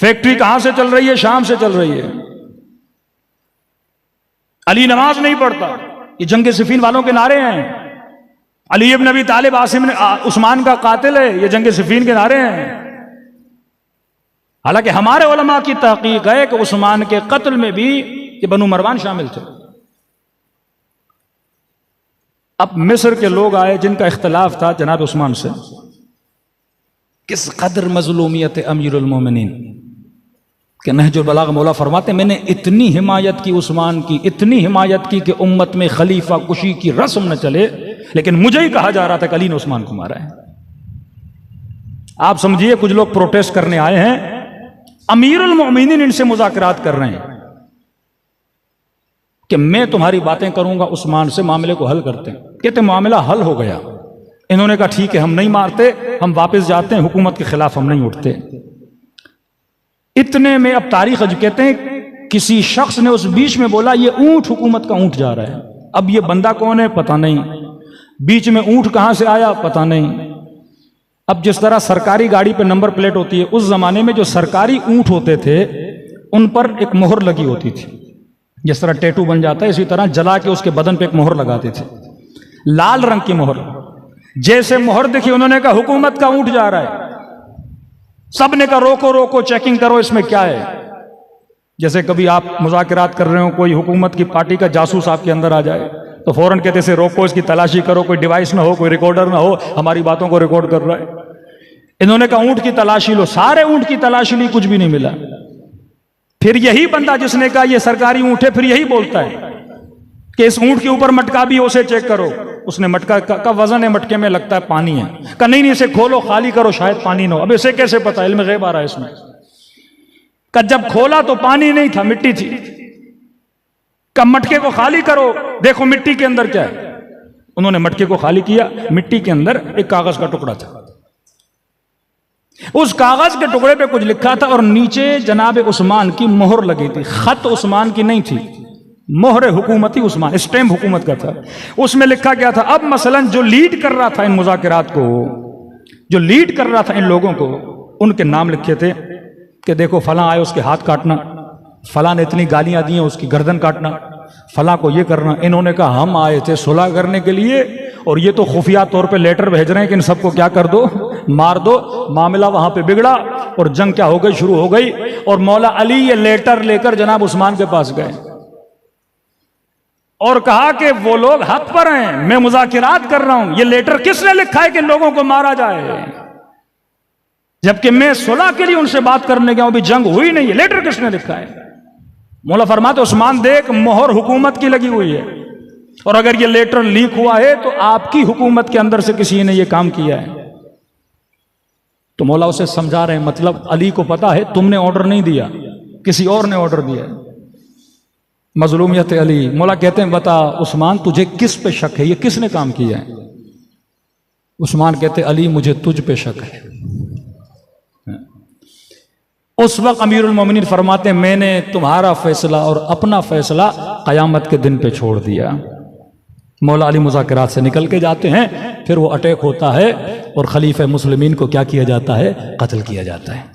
Factory کہاں سے چل رہی ہے؟ شام سے چل رہی ہے۔ علی نماز نہیں پڑھتا، یہ جنگ صفین والوں کے نعرے ہیں۔ علی ابن ابی طالب عثمان کا قاتل ہے، یہ جنگ صفین کے نعرے ہیں۔ حالانکہ ہمارے علماء کی تحقیق ہے کہ عثمان کے قتل میں بھی یہ بنو مروان شامل تھے۔ اب مصر کے لوگ آئے جن کا اختلاف تھا جناب عثمان سے، کس قدر مظلومیت امیر المومنین کہ نہج البلاغہ مولا فرماتے ہیں میں نے اتنی حمایت کی عثمان کی، اتنی حمایت کی کہ امت میں خلیفہ کشی کی رسم نہ چلے، لیکن مجھے ہی کہا جا رہا تھا کہ علی نے عثمان کو مارا ہے۔ آپ سمجھیے کچھ لوگ پروٹیسٹ کرنے آئے ہیں، امیر المومنین ان سے مذاکرات کر رہے ہیں کہ میں تمہاری باتیں کروں گا عثمان سے، معاملے کو حل کرتے ہیں۔ کہتے معاملہ حل ہو گیا۔ انہوں نے کہا ٹھیک ہے، ہم نہیں مارتے، ہم واپس جاتے ہیں، حکومت کے خلاف ہم نہیں اٹھتے۔ اتنے میں اب تاریخ کہتے ہیں کسی شخص نے اس بیچ میں بولا یہ اونٹ حکومت کا اونٹ جا رہا ہے۔ اب یہ بندہ کون ہے پتہ نہیں، بیچ میں اونٹ کہاں سے آیا پتہ نہیں۔ اب جس طرح سرکاری گاڑی پہ نمبر پلیٹ ہوتی ہے، اس زمانے میں جو سرکاری اونٹ ہوتے تھے ان پر ایک مہر لگی ہوتی تھی، جس طرح ٹیٹو بن جاتا ہے اسی طرح جلا کے اس کے بدن پہ ایک مہر لگاتے تھے، لال رنگ کی مہر۔ جیسے مہر دیکھی انہوں نے کہا حکومت کا اونٹ جا رہا ہے۔ سب نے کہا روکو روکو، چیکنگ کرو اس میں کیا ہے۔ جیسے کبھی آپ مذاکرات کر رہے ہو، کوئی حکومت کی پارٹی کا جاسوس آپ کے اندر آ جائے تو فوراً کہتے سے روکو، اس کی تلاشی کرو، کوئی ڈیوائس نہ ہو، کوئی ریکارڈر نہ ہو، ہماری باتوں کو ریکارڈ کر رہا ہے۔ انہوں نے کہا اونٹ کی تلاشی لو، سارے اونٹ کی تلاشی لی، کچھ بھی نہیں ملا۔ پھر یہی بندہ جس نے کہا یہ سرکاری اونٹ ہے، پھر یہی بولتا ہے کہ اس اونٹ کے اوپر مٹکا بھی اسے چیک کرو۔ اس نے مٹکا کا وزن ہے، مٹکے میں لگتا ہے پانی ہے، کہا نہیں اسے کھولو خالی کرو شاید پانی نہ ہو۔ اب اسے کیسے پتا؟ علم غیب آ رہا ہے اس میں۔ کہ جب کھولا تو پانی نہیں تھا، مٹی تھی۔ کہ مٹکے کو خالی کرو، دیکھو مٹی کے اندر کیا ہے۔ انہوں نے مٹکے کو خالی کیا، مٹی کے اندر ایک کاغذ کا ٹکڑا تھا۔ اس کاغذ کے ٹکڑے پہ کچھ لکھا تھا اور نیچے جناب عثمان کی مہر لگی تھی۔ خط عثمان کی نہیں تھی، مہر حکومتی عثمان، اسٹیمپ حکومت کا تھا۔ اس میں لکھا گیا تھا اب مثلا جو لیڈ کر رہا تھا ان مذاکرات کو، جو لیڈ کر رہا تھا ان لوگوں کو، ان کے نام لکھے تھے کہ دیکھو فلاں آئے اس کے ہاتھ کاٹنا، فلاں نے اتنی گالیاں دی ہیں اس کی گردن کاٹنا، فلاں کو یہ کرنا۔ انہوں نے کہا ہم آئے تھے صلح کرنے کے لیے اور یہ تو خفیہ طور پہ لیٹر بھیج رہے ہیں کہ ان سب کو کیا کر دو، مار دو۔ معاملہ وہاں پہ بگڑا اور جنگ کیا ہو گئی، شروع ہو گئی۔ اور مولا علی یہ لیٹر لے کر جناب عثمان کے پاس گئے اور کہا کہ وہ لوگ حق پر ہیں، میں مذاکرات کر رہا ہوں، یہ لیٹر کس نے لکھا ہے کہ ان لوگوں کو مارا جائے، جبکہ میں صلح کے لیے ان سے بات کرنے گیا ہوں، ابھی جنگ ہوئی نہیں ہے، لیٹر کس نے لکھا ہے؟ مولا فرماتے عثمان دیکھ مہر حکومت کی لگی ہوئی ہے، اور اگر یہ لیٹر لیک ہوا ہے تو آپ کی حکومت کے اندر سے کسی نے یہ کام کیا ہے۔ تو مولا اسے سمجھا رہے ہیں، مطلب علی کو پتا ہے تم نے آرڈر نہیں دیا، کسی اور نے آرڈر دیا ہے۔ مظلومیت علی۔ مولا کہتے ہیں بتا عثمان تجھے کس پہ شک ہے، یہ کس نے کام کیا ہے؟ عثمان کہتے علی مجھے تجھ پہ شک ہے۔ اس وقت امیر المومنین فرماتے ہیں میں نے تمہارا فیصلہ اور اپنا فیصلہ قیامت کے دن پہ چھوڑ دیا۔ مولا علی مذاکرات سے نکل کے جاتے ہیں، پھر وہ اٹیک ہوتا ہے اور خلیفہ مسلمین کو کیا کیا جاتا ہے؟ قتل کیا جاتا ہے۔